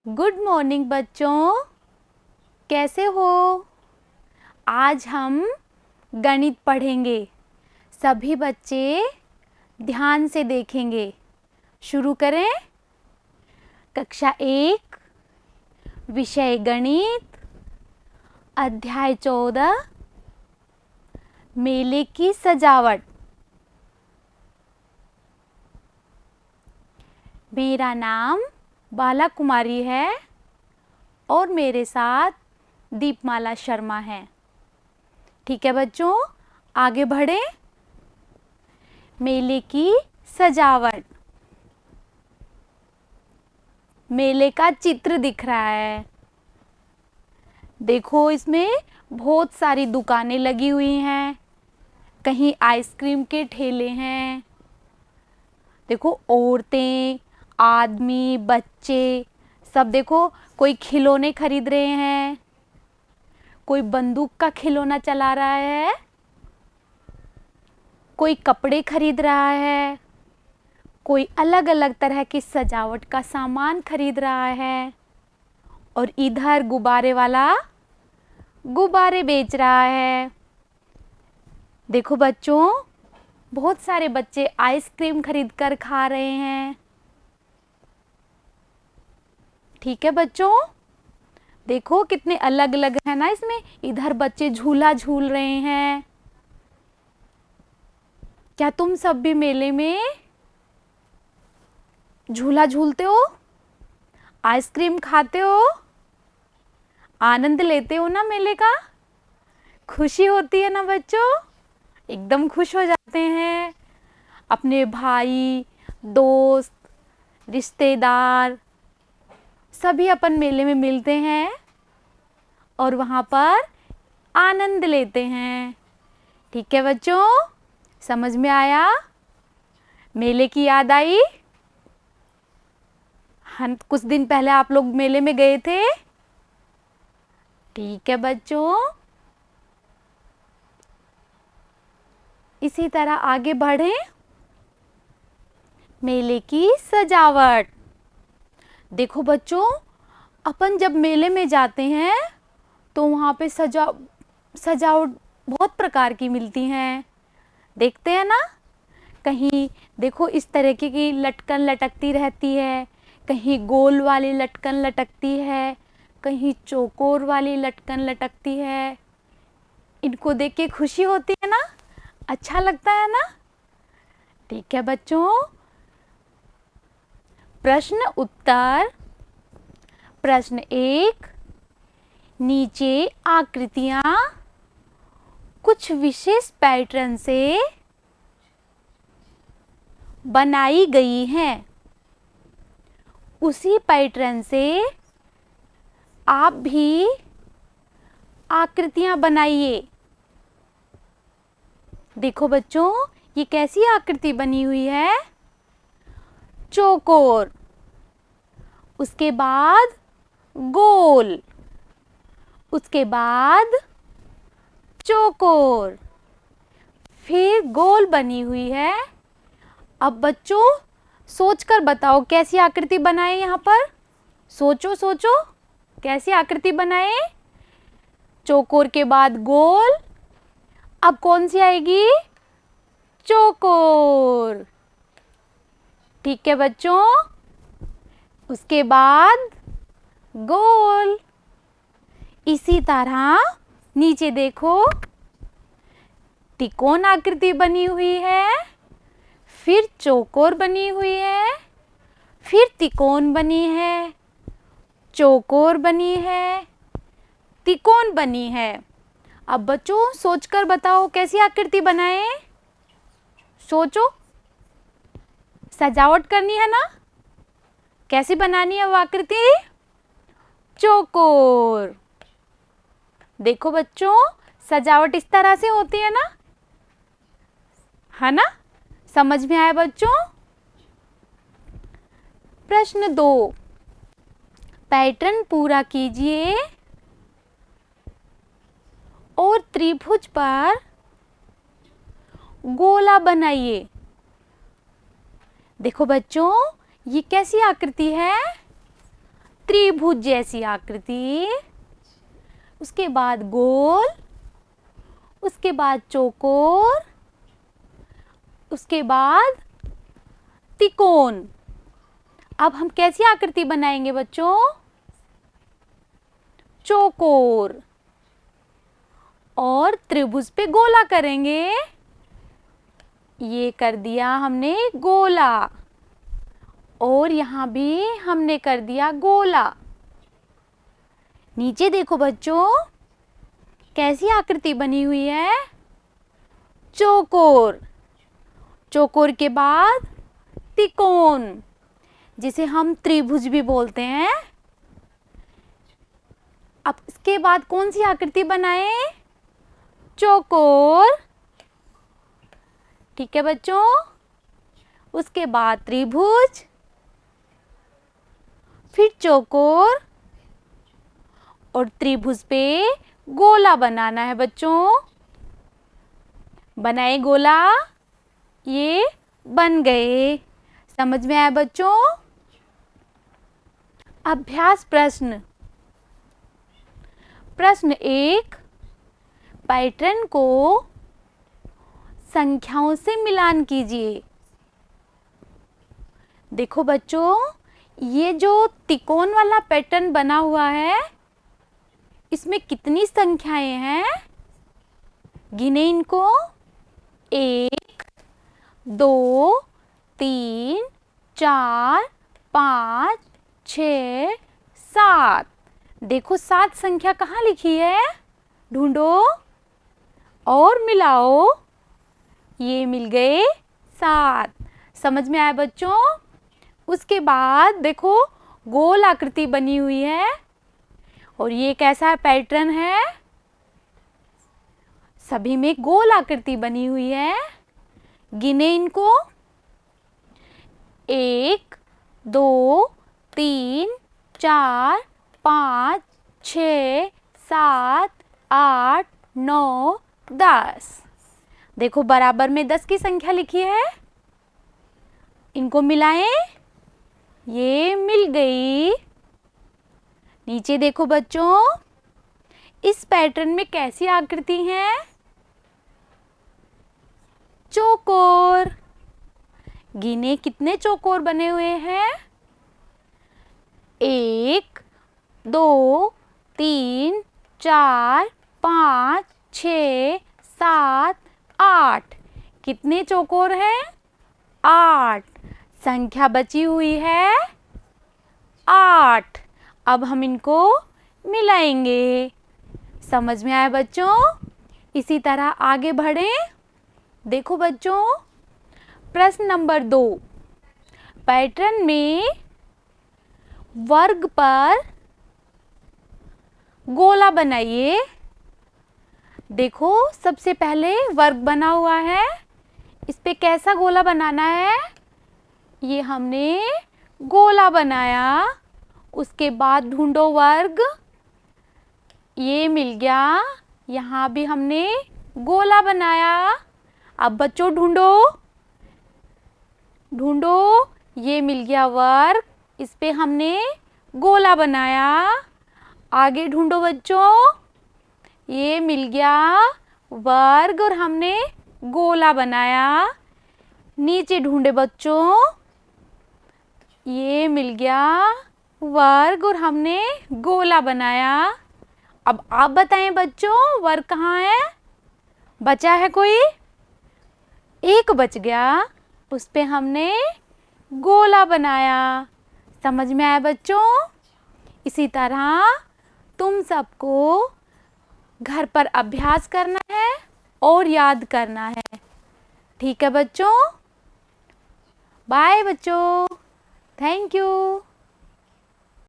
Good morning बच्चों, कैसे हो? आज हम गणित पढ़ेंगे। सभी बच्चे ध्यान से देखेंगे। शुरू करें। कक्षा 1, विषय गणित, अध्याय 14, मेले की सजावट। मेरा नाम बाला कुमारी है और मेरे साथ दीपमाला शर्मा है। ठीक है बच्चों, आगे बढ़ें। मेले की सजावट। मेले का चित्र दिख रहा है। देखो, इसमें बहुत सारी दुकानें लगी हुई हैं। कहीं आइसक्रीम के ठेले हैं। देखो, औरतें, आदमी, बच्चे सब देखो, कोई खिलौने खरीद रहे हैं, कोई बंदूक का खिलौना चला रहा है, कोई कपड़े खरीद रहा है, कोई अलग अलग तरह की सजावट का सामान खरीद रहा है और इधर गुब्बारे वाला गुब्बारे बेच रहा है। देखो बच्चों, बहुत सारे बच्चे आइसक्रीम खरीद कर खा रहे हैं। ठीक है बच्चों, देखो कितने अलग अलग है ना इसमें। इधर बच्चे झूला झूल रहे हैं। क्या तुम सब भी मेले में झूला झूलते हो, आइसक्रीम खाते हो, आनंद लेते हो ना मेले का? खुशी होती है ना बच्चों? एकदम खुश हो जाते हैं। अपने भाई, दोस्त, रिश्तेदार सभी अपन मेले में मिलते हैं और वहाँ पर आनंद लेते हैं। ठीक है बच्चों, समझ में आया? मेले की याद आई? हम कुछ दिन पहले आप लोग मेले में गए थे। ठीक है बच्चों, इसी तरह आगे बढ़ें। मेले की सजावट। देखो बच्चों, अपन जब मेले में जाते हैं तो वहाँ पे सजावट बहुत प्रकार की मिलती हैं। देखते हैं ना? कहीं देखो इस तरह की लटकन लटकती रहती है, कहीं गोल वाली लटकन लटकती है, कहीं चौकोर वाली लटकन लटकती है। इनको देख के खुशी होती है ना? अच्छा लगता है ना? ठीक है बच्चों, प्रश्न उत्तर। प्रश्न 1, नीचे आकृतियां कुछ विशेष पैटर्न से बनाई गई हैं। उसी पैटर्न से आप भी आकृतियां बनाइए। देखो बच्चों, ये कैसी आकृति बनी हुई है? चौकोर, उसके बाद गोल, उसके बाद चौकोर, फिर गोल बनी हुई है। अब बच्चों सोचकर बताओ कैसी आकृति बनाए यहाँ पर? सोचो सोचो, कैसी आकृति बनाए? चौकोर के बाद गोल, अब कौन सी आएगी? चौकोर। ठीक है बच्चों, उसके बाद गोल। इसी तरह नीचे देखो, त्रिकोण आकृति बनी हुई है, फिर चौकोर बनी हुई है, फिर त्रिकोण बनी है, चौकोर बनी है, त्रिकोण बनी है। अब बच्चों सोचकर बताओ कैसी आकृति बनाए? सोचो, सजावट करनी है ना? कैसी बनानी है वो आकृति? चौकोर। देखो बच्चों, सजावट इस तरह से होती है ना? है ना? समझ में आया बच्चों? प्रश्न 2, पैटर्न पूरा कीजिए और त्रिभुज पर गोला बनाइए। देखो बच्चों, ये कैसी आकृति है? त्रिभुज जैसी आकृति, उसके बाद गोल, उसके बाद चौकोर, उसके बाद त्रिकोण। अब हम कैसी आकृति बनाएंगे बच्चों? चौकोर। और त्रिभुज पे गोला करेंगे। ये कर दिया हमने गोला, और यहाँ भी हमने कर दिया गोला। नीचे देखो बच्चों, कैसी आकृति बनी हुई है? चौकोर। चौकोर के बाद त्रिकोण, जिसे हम त्रिभुज भी बोलते हैं। अब इसके बाद कौन सी आकृति बनाएं? चौकोर। ठीक है बच्चों। उसके बाद त्रिभुज, फिर चौकोर, और त्रिभुज पे गोला बनाना है बच्चों। बनाए गोला, ये बन गए। समझ में आया बच्चों? अभ्यास प्रश्न। प्रश्न 1, पैटर्न को संख्याओं से मिलान कीजिए। देखो बच्चों, ये जो त्रिकोण वाला पैटर्न बना हुआ है, इसमें कितनी संख्याएं हैं? गिने इनको। 1, 2, 3, 4, 5, 6, 7। देखो 7 संख्या कहाँ लिखी है? ढूंढो और मिलाओ। ये मिल गए 7। समझ में आया बच्चों? उसके बाद देखो गोल आकृति बनी हुई है, और ये कैसा पैटर्न है? सभी में गोल आकृति बनी हुई है। गिने इनको। 1, 2, 3, 4, 5, 6, 7, 8, 9, 10। देखो बराबर में 10 की संख्या लिखी है। इनको मिलाएं, ये मिल गई। नीचे देखो बच्चों, इस पैटर्न में कैसी आकृति है? चौकोर। गिने कितने चौकोर बने हुए हैं? 1, 2, 3, 4, 5, 6, 7, 8। कितने चौकोर हैं? 8। संख्या बची हुई है 8। अब हम इनको मिलाएंगे। समझ में आया बच्चों? इसी तरह आगे बढ़ें। देखो बच्चों, प्रश्न नंबर 2, पैटर्न में वर्ग पर गोला बनाइए। देखो सबसे पहले वर्ग बना हुआ है, इस पे कैसा गोला बनाना है? ये हमने गोला बनाया। उसके बाद ढूंढो वर्ग, ये मिल गया। यहाँ भी हमने गोला बनाया। अब बच्चों ढूंढो, ढूंढो, ये मिल गया वर्ग, इस पे हमने गोला बनाया। आगे ढूंढो बच्चों, ये मिल गया वर्ग और हमने गोला बनाया। नीचे ढूंढे बच्चों, ये मिल गया वर्ग और हमने गोला बनाया। अब आप बताएं बच्चों, वर्ग कहाँ है? बचा है कोई? एक बच गया, उस पे हमने गोला बनाया। समझ में आया बच्चों? इसी तरह तुम सबको घर पर अभ्यास करना है और याद करना है। ठीक है बच्चों? बाय बच्चों, थैंक यू।